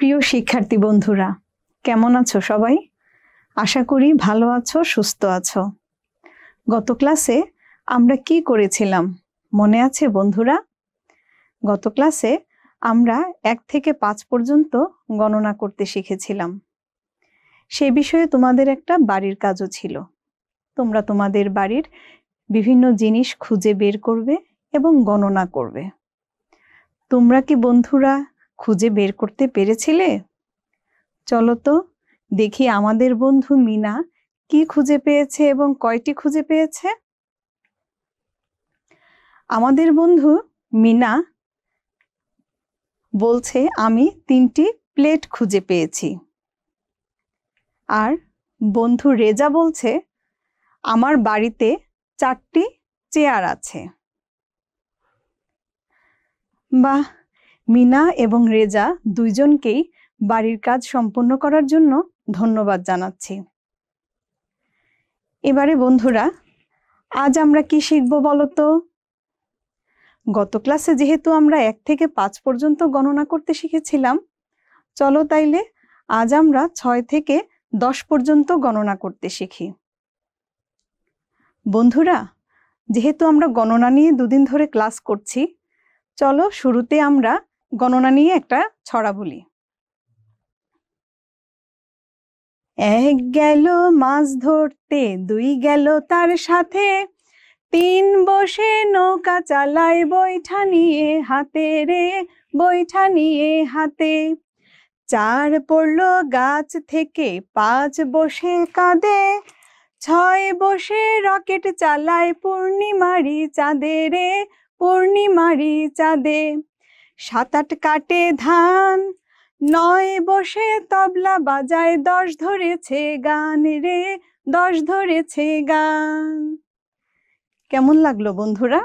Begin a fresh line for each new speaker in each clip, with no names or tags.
প্রিয় শিক্ষার্থী বন্ধুরা, কেমন আছো সবাই? আশা করি ভালো আছো, সুস্থ আছো। গত ক্লাসে আমরা কি করেছিলাম মনে আছে বন্ধুরা? গত ক্লাসে আমরা 1 থেকে 5 পর্যন্ত গণনা করতে শিখেছিলাম। সে বিষয়ে তোমাদের একটা বাড়ির কাজও ছিল। তোমরা তোমাদের বাড়ির বিভিন্ন জিনিস খুঁজে বের করবে এবং গণনা করবে। তোমরা কি বন্ধুরা খুঁজে বের করতে পেরেছিলে? চলো তো দেখি আমাদের বন্ধু মিনা কি খুঁজে পেয়েছে এবং কয়টি খুঁজে পেয়েছে। আমাদের বন্ধু মিনা বলছে আমি 3টি প্লেট খুঁজে পেয়েছি। আর বন্ধু রেজা বলছে আমার বাড়িতে 4টি চেয়ার আছে। বাহ, মিনা এবং রেজা দুইজনকেই বাড়ির কাজ সম্পন্ন করার জন্য ধন্যবাদ জানাচ্ছি। এবারে বন্ধুরা, আজ আমরা কি শিখব বলো তো? গত ক্লাসে যেহেতু আমরা 1 থেকে 5 পর্যন্ত গণনা করতে শিখেছিলাম, চলো তাইলে আজ আমরা 6 থেকে 10 পর্যন্ত গণনা করতে শিখি। বন্ধুরা, যেহেতু আমরা গণনা নিয়ে 2 দিন ধরে ক্লাস করছি, চলো শুরুতে আমরা গণনা নিয়ে একটা ছড়া বলি। 1 গেল মাছ ধরতে, 2 গেল তার সাথে, 3 বসে নৌকা চালায় বৈঠা নিয়ে হাতে রে, বৈঠা নিয়ে হাতে। 4 পড়লো গাছ থেকে, 5 বসে কাঁদে, 6 বসে রকেট চালায় পূর্ণিমারি চাঁদে রে, পূর্ণিমারি চাঁদে। 7 8 কাটে ধান, 9 বসে তবলা বাজায়, 10 ধরেছে গান রে, 10 ধরেছে গান। কেমন লাগলো বন্ধুরা?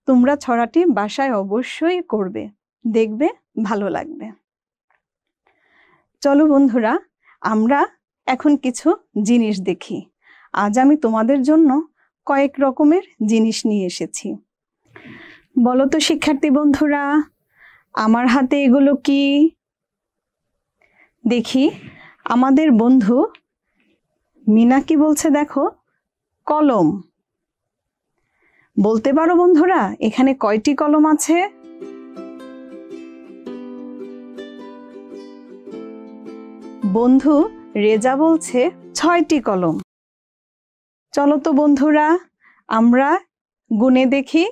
তোমরা ছড়াটি বাসায় অবশ্যই করবে, দেখবে ভালো লাগবে। চলো বন্ধুরা, আমরা এখন কিছু জিনিস দেখি। আজ আমি তোমাদের জন্য কয়েক রকমের জিনিস নিয়ে এসেছি। বলো তো শিক্ষার্থী বন্ধুরা, আমার হাতে এগুলো কি? দেখি আমাদের বন্ধু মিনা কি বলছে দেখো, কলম। বলতে পারো বন্ধুরা এখানে কয়টি কলম আছে? বন্ধু রেজা বলছে 6টি কলম। চলো তো বন্ধুরা আমরা গুনে দেখি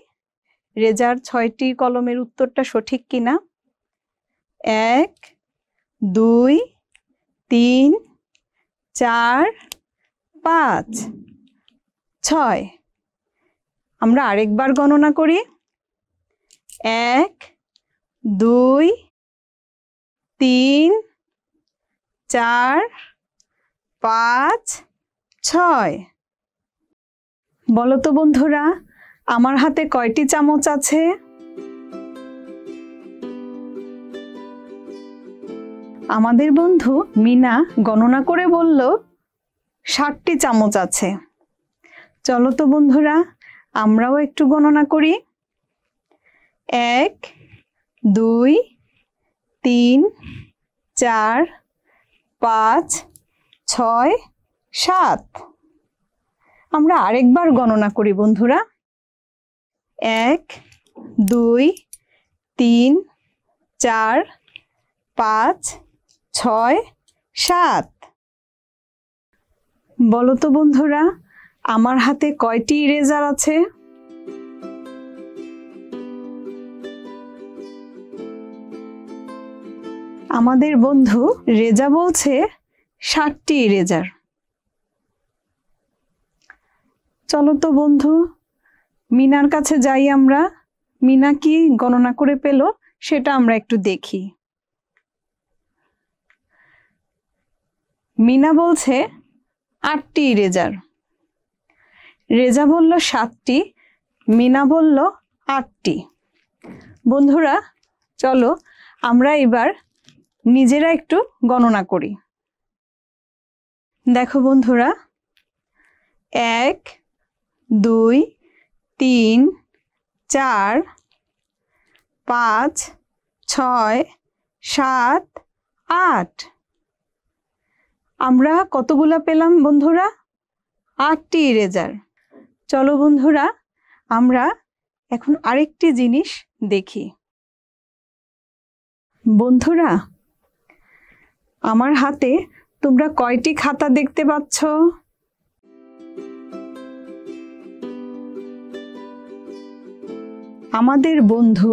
রেজার 6টি কলমের উত্তরটা সঠিক কিনা। 1 2 3 4 5 6। আমরা আরেকবার গণনা করি। 1 2 3 4 5 6। বলো তো বন্ধুরা আমার হাতে কয়টি চামচ আছে? আমাদের বন্ধু মিনা গণনা করে বলল 60টি চামচ আছে। চলো তো বন্ধুরা আমরাও একটু গণনা করি। 1 2 3 4 5 6 7। আমরা আরেকবার গণনা করি বন্ধুরা। 1 2 3 4 5 6 7। বলো তো বন্ধুরা আমার হাতে কয়টি ইরেজার আছে? আমাদের বন্ধু রেজা বলছে 60টি ইরেজার। চলো তো বন্ধু মিনার কাছে যাই আমরা। মিনা কি গণনা করে পেল সেটা আমরা একটু দেখি। মিনা বলছে 8টি ইরেজার। রেজা বলল 7টি, মিনা বলল 8টি। বন্ধুরা চলো আমরা এবার নিজেরা একটু গণনা করি। দেখো বন্ধুরা 1 2 3 4 5 6 7 8। আমরা কতগুলা পেলাম বন্ধুরা? 8টি ইরেজার। চলো বন্ধুরা, আমরা এখন আরেকটি জিনিস দেখি। বন্ধুরা, আমার হাতে তোমরা কয়টি খাতা দেখতে পাচ্ছ? আমাদের বন্ধু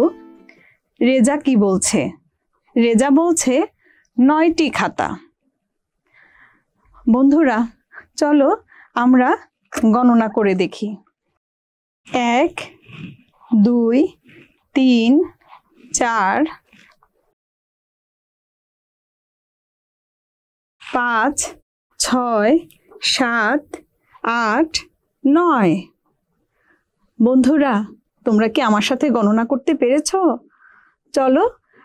রেজা কি বলছে? রেজা বলছে 9টি খাতা। বন্ধুরা, চলো আমরা গণনা করে দেখি। 1 2 3 4 5 6 7 8 9। বন্ধুরা, তোমরা কি আমার সাথে গণনা করতে পেরেছো? চলো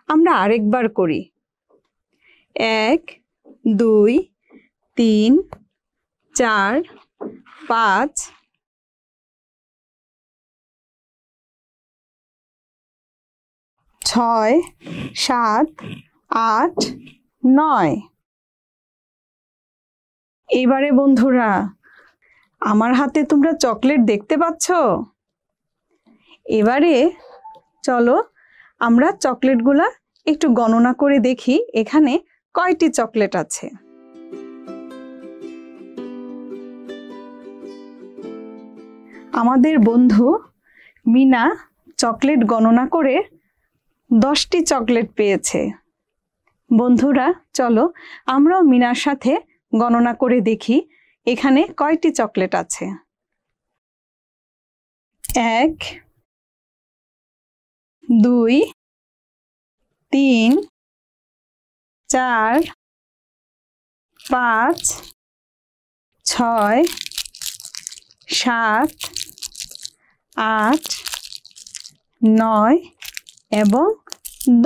আমরা আরেকবার করি। 1 2 3 4 5 6 7 8 9। এবারে বন্ধুরা, আমার হাতে তোমরা চকলেট দেখতে পাচ্ছ? এবারে চলো আমরা চকলেটগুলা একটু গণনা করে দেখি এখানে কয়টি চকলেট আছে। আমাদের বন্ধু মিনা চকলেট গণনা করে 10টি চকলেট পেয়েছে। বন্ধুরা, চলো আমরাও মিনার সাথে গণনা করে দেখি এখানে কয়টি চকলেট আছে। 1 2 3 4 5 6 7 8 9 এবং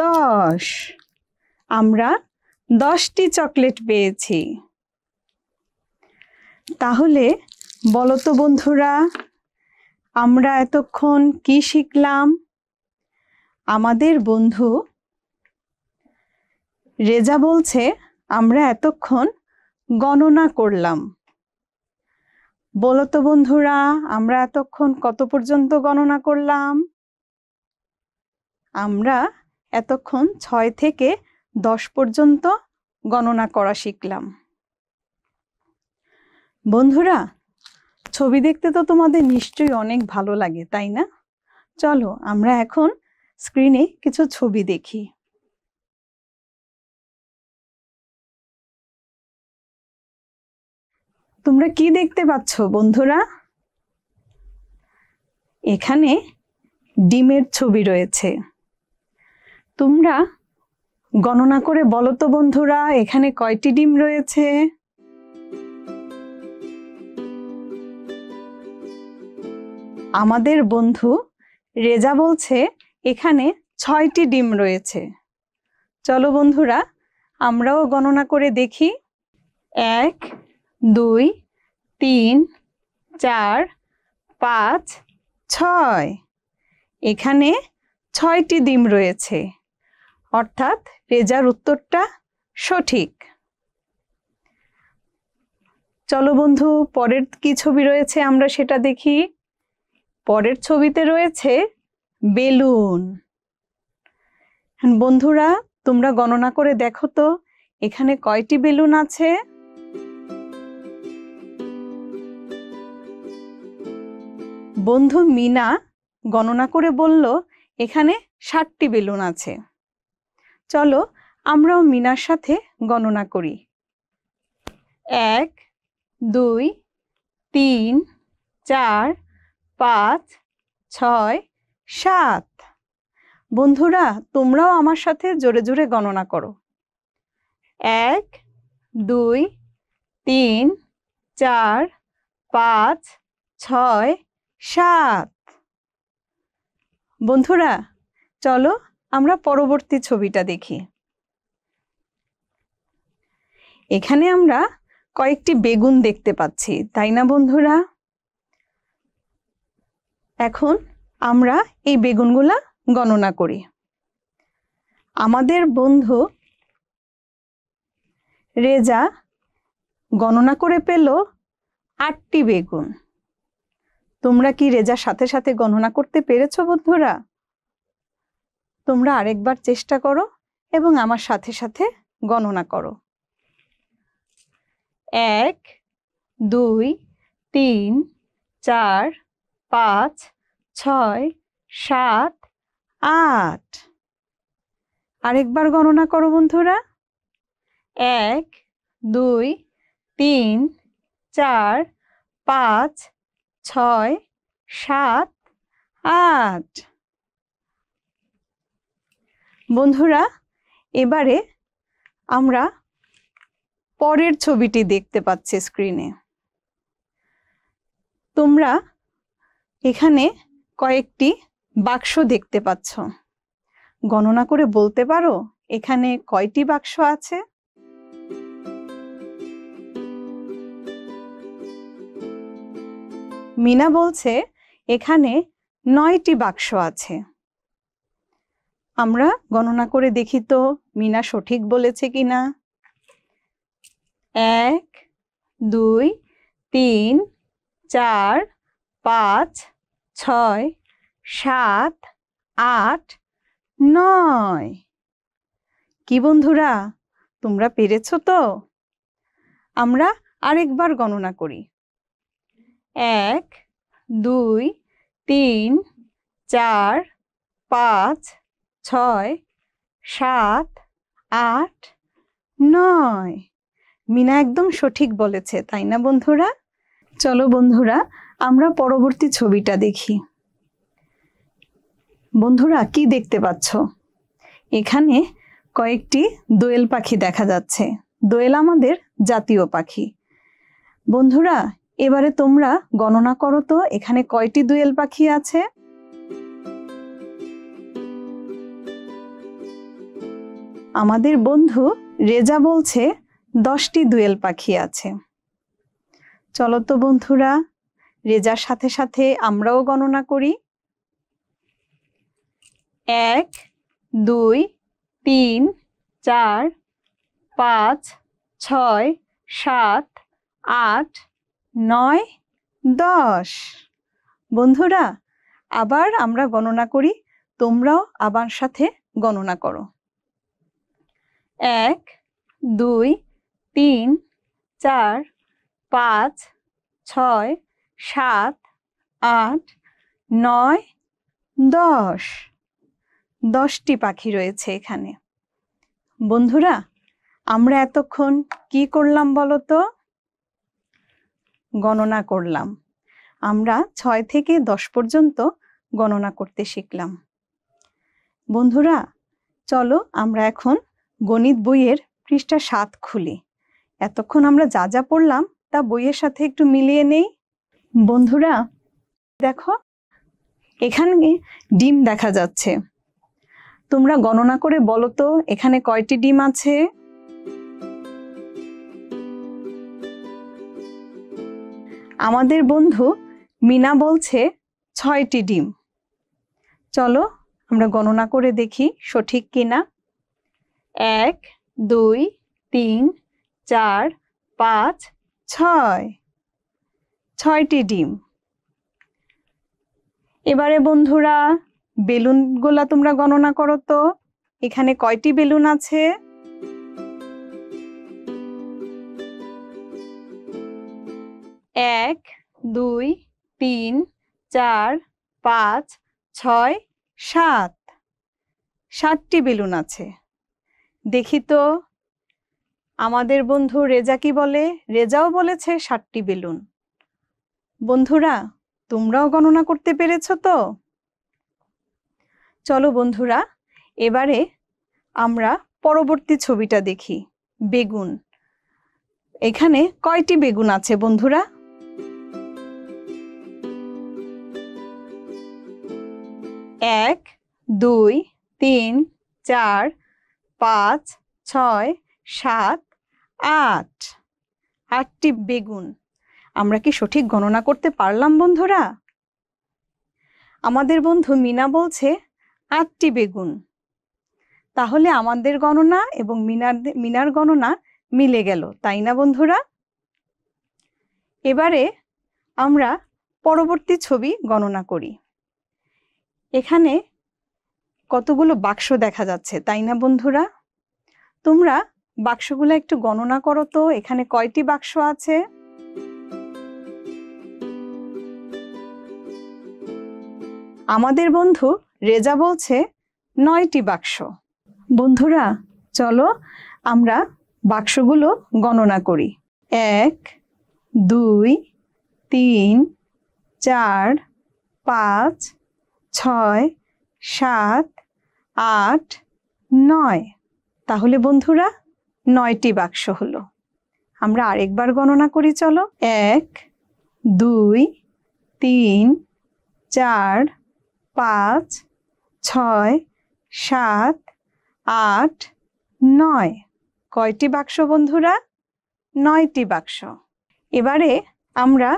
10। আমরা 10টি চকলেট পেয়েছি। তাহলে বলো তো বন্ধুরা, আমরা এতক্ষণ কি শিখলাম? আমাদের বন্ধু রেজা বলছে আমরা এতক্ষণ গণনা করলাম। বলো তো বন্ধুরা, আমরা এতক্ষণ কত পর্যন্ত গণনা করলাম? আমরা এতক্ষণ 6 থেকে 10 পর্যন্ত গণনা করা শিখলাম। বন্ধুরা, ছবি দেখতে তো তোমাদের নিশ্চয়ই অনেক ভালো লাগে, তাই না? চলো আমরা এখন স্ক্রিনে কিছু ছবি দেখি। তোমরা কি দেখতে পাচ্ছ বন্ধুরা? এখানে ডিমের ছবি রয়েছে। তোমরা গণনা করে বলো তো বন্ধুরা, এখানে কয়টি ডিম রয়েছে? আমাদের বন্ধু রেজা বলছে এখানে 6টি ডিম রয়েছে। চলো বন্ধুরা, আমরাও গণনা করে দেখি। 1 2 3 4 5 6। এখানে 6টি ডিম রয়েছে, অর্থাৎ রেজার উত্তরটা সঠিক। চলো বন্ধু, পরের কি ছবি রয়েছে আমরা সেটা দেখি। পরের ছবিতে রয়েছে বেলুন। বন্ধুরা, তোমরা গণনা করে দেখো তো এখানে কয়টি বেলুন আছে? বন্ধু মিনা গণনা করে বলল এখানে 7টি বেলুন আছে। চলো আমরাও মিনার সাথে গণনা করি। 1 2 3 4 5 6 7। বন্ধুরা, তোমরাও আমার সাথে জোরে জোরে গণনা করো। 1 2 3 4 5 6 7। বন্ধুরা, চলো আমরা পরবর্তী ছবিটা দেখি। এখানে আমরা কয়েকটি বেগুন দেখতে পাচ্ছি, তাই না বন্ধুরা? এখন আমরা এই বেগুনগুলা গণনা করি। আমাদের বন্ধু রেজা গণনা করে পেল 8টি বেগুন। তোমরা কি রেজার সাথে সাথে গণনা করতে পেরেছো বন্ধুরা? তোমরা আরেকবার চেষ্টা করো এবং আমার সাথে সাথে গণনা করো। 1 2 3 4 5 6 7 8। আরেকবার গণনা করো বন্ধুরা। 1 2 3 4 5 6 7 8। বন্ধুরা, এবারে আমরা পরের ছবিটি দেখতে পাচ্ছি স্ক্রিনে। তোমরা এখানে কয়েকটি বাক্স দেখতে পাচ্ছ। গণনা করে বলতে পারো এখানে কয়টি বাক্স আছে? মিনা বলছে এখানে 9টি বাক্স আছে। আমরা গণনা করে দেখি তো মিনা সঠিক বলেছে কিনা। 1 2 3 4 5 6 7 8 9। কি বন্ধুরা, তোমরা পেরেছো তো? আমরা আরেকবার গণনা করি। 1 2 3 4 5 6 7 8 9। মিনা একদম সঠিক বলেছে, তাই না বন্ধুরা? চলো বন্ধুরা, আমরা পরবর্তী ছবিটা দেখি। বন্ধুরা, কি দেখতে পাচ্ছ? এখানে কয়েকটি দোয়েল পাখি দেখা যাচ্ছে। দোয়েল আমাদের জাতীয় পাখি। বন্ধুরা, এবারে তোমরা গণনা করো তো এখানে কয়টি দোয়েল পাখি আছে? আমাদের বন্ধু রেজা বলছে 10টি দোয়েল পাখি আছে। চলো তো বন্ধুরা, রেজার সাথে সাথে আমরাও গণনা করি। 1 2 3 4 5 6 7 8 9 10। বন্ধুরা, আবার আমরা গণনা করি, তোমরাও আবার সাথে গণনা করো। 1 2 3 4 5 6 7 8 9 10। 10টি পাখি রয়েছে এখানে। বন্ধুরা, আমরা এতক্ষণ কি করলাম বলো তো? গণনা করলাম। আমরা 6 থেকে 10 পর্যন্ত গণনা করতে শিখলাম। বন্ধুরা, চলো আমরা এখন গণিত বইয়ের পৃষ্ঠা 7 খুলি। এতক্ষণ আমরা যা যা পড়লাম তা বইয়ের সাথে একটু মিলিয়ে নেই। বন্ধুরা দেখো, এখানে ডিম দেখা যাচ্ছে। তোমরা গণনা করে বলো তো এখানে কয়টি ডিম আছে? আমাদের বন্ধু মিনা বলছে 6টি ডিম। চলো আমরা গণনা করে দেখি সঠিক কিনা। 1 2 3 4 5 6। 6টি ডিম। এবারে বন্ধুরা বেলুনগুলা তোমরা গণনা করো তো এখানে কয়টি বেলুন আছে? 1 2 3 4 5 6 7। 7টি বেলুন আছে। দেখি তো আমাদের বন্ধু রেজা কি বলে? রেজাও বলেছে 7টি বেলুন। বন্ধুরা, তোমরাও গণনা করতে পেরেছো তো? চলো বন্ধুরা, এবারে আমরা পরবর্তী ছবিটা দেখি। বেগুন। এখানে কয়টি বেগুন আছে বন্ধুরা? 1 2 3 4 5 6 7 8। 8টি বেগুন। আমরা কি সঠিক গণনা করতে পারলাম বন্ধুরা? আমাদের বন্ধু মিনা বলছে 8টি বেগুন। তাহলে আমাদের গণনা এবং মিনার গণনা মিলে গেল, তাই না বন্ধুরা? এবারে আমরা পরবর্তী ছবি গণনা করি। এখানে কতগুলো বাক্স দেখা যাচ্ছে, তাই না বন্ধুরা? তোমরা বাক্সগুলো একটু গণনা করো তো, এখানে কয়টি বাক্স আছে? আমাদের বন্ধু রেজা বলছে 9টি বাক্স। বন্ধুরা চলো আমরা বাক্সগুলো গণনা করি। 1 2 3 4 5 6 7 8 9। তাহলে বন্ধুরা 9টি বাক্স হলো। আমরা আরেকবার গণনা করি, চলো। 1 2 3 4 5 6 7 8 9। কয়টি বাক্স বন্ধুরা? 9টি বাক্স। এবারে আমরা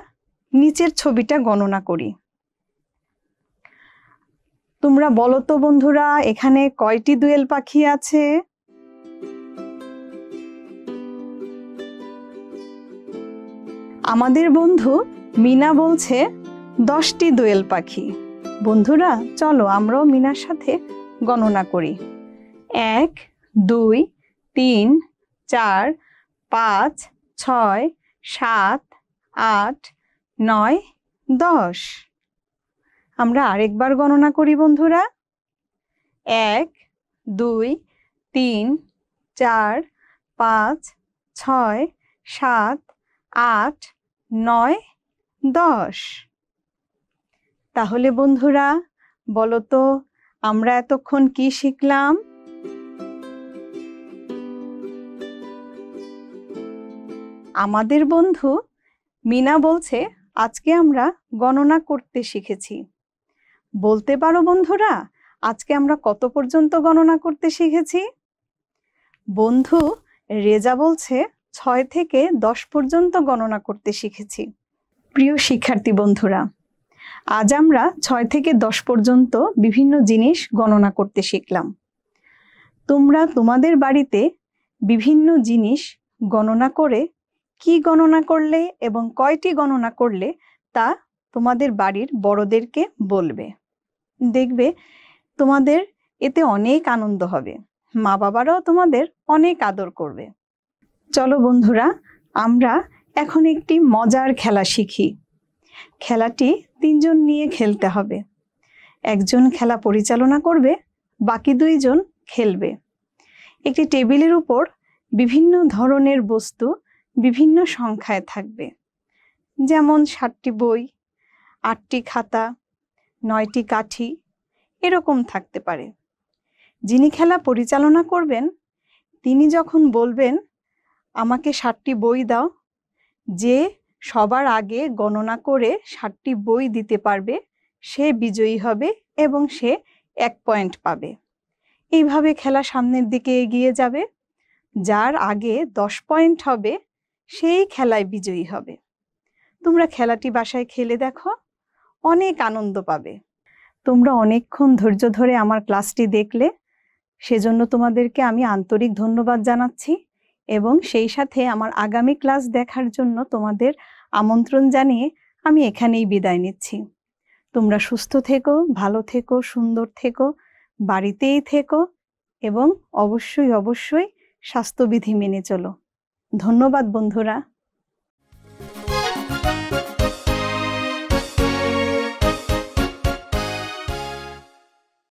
নিচের ছবিটা গণনা করি। তোমরা বলো তো বন্ধুরা, এখানে কয়টি দোয়েল পাখি আছে? আমাদের বন্ধু মিনা বলছে 10টি দোয়েল পাখি। বন্ধুরা চলো আমরাও মিনার সাথে গণনা করি। 1 2 3 4 5 6 7 8 9 10। আমরা আরেকবার গণনা করি বন্ধুরা। 1 2 3 4 5 6 7 8 9 10। তাহলে বন্ধুরা বলো তো আমরা এতক্ষণ কি শিখলাম? আমাদের বন্ধু মিনা বলছে আজকে আমরা গণনা করতে শিখেছি। বলতে পারো বন্ধুরা আজকে আমরা কত পর্যন্ত গণনা করতে শিখেছি? বন্ধু রেজা বলছে 6 থেকে 10 পর্যন্ত গণনা করতে শিখেছি। প্রিয় শিক্ষার্থী বন্ধুরা, আজ আমরা 6 থেকে 10 পর্যন্ত বিভিন্ন জিনিস গণনা করতে শিখলাম। তোমরা তোমাদের বাড়িতে বিভিন্ন জিনিস গণনা করে কি গণনা করলে এবং কয়টি গণনা করলে তা তোমাদের বাড়ির বড়দেরকে বলবে। দেখবে তোমাদের এতে অনেক আনন্দ হবে, মা বাবারাও তোমাদের অনেক আদর করবে। চলো বন্ধুরা আমরা এখন একটি মজার খেলা শিখি। খেলাটি 3 জন নিয়ে খেলতে হবে। একজন খেলা পরিচালনা করবে, বাকি 2 জন খেলবে। একটি টেবিলের উপর বিভিন্ন ধরনের বস্তু বিভিন্ন সংখ্যায় থাকবে, যেমন 7টি বই, 8টি খাতা, 9টি কাঠি, এরকম থাকতে পারে। যিনি খেলা পরিচালনা করবেন তিনি যখন বলবেন আমাকে 7টি বই দাও, যে সবার আগে গণনা করে 7টি বই দিতে পারবে সে বিজয়ী হবে এবং সে 1 পয়েন্ট পাবে। এইভাবে খেলা সামনের দিকে এগিয়ে যাবে। যার আগে 10 পয়েন্ট হবে সেই খেলায় বিজয়ী হবে। তোমরা খেলাটি বাসায় খেলে দেখো, অনেক আনন্দ পাবে। তোমরা অনেকক্ষণ ধৈর্য ধরে আমার ক্লাসটি দেখলে, সেজন্য তোমাদেরকে আমি আন্তরিক ধন্যবাদ জানাচ্ছি এবং সেই সাথে আমার আগামী ক্লাস দেখার জন্য তোমাদের আমন্ত্রণ জানিয়ে আমি এখানেই বিদায় নিচ্ছি। তোমরা সুস্থ থেকো, ভালো থেকো, সুন্দর থেকো, বাড়িতেই থেকো এবং অবশ্যই অবশ্যই স্বাস্থ্যবিধি মেনে চলো। ধন্যবাদ বন্ধুরা।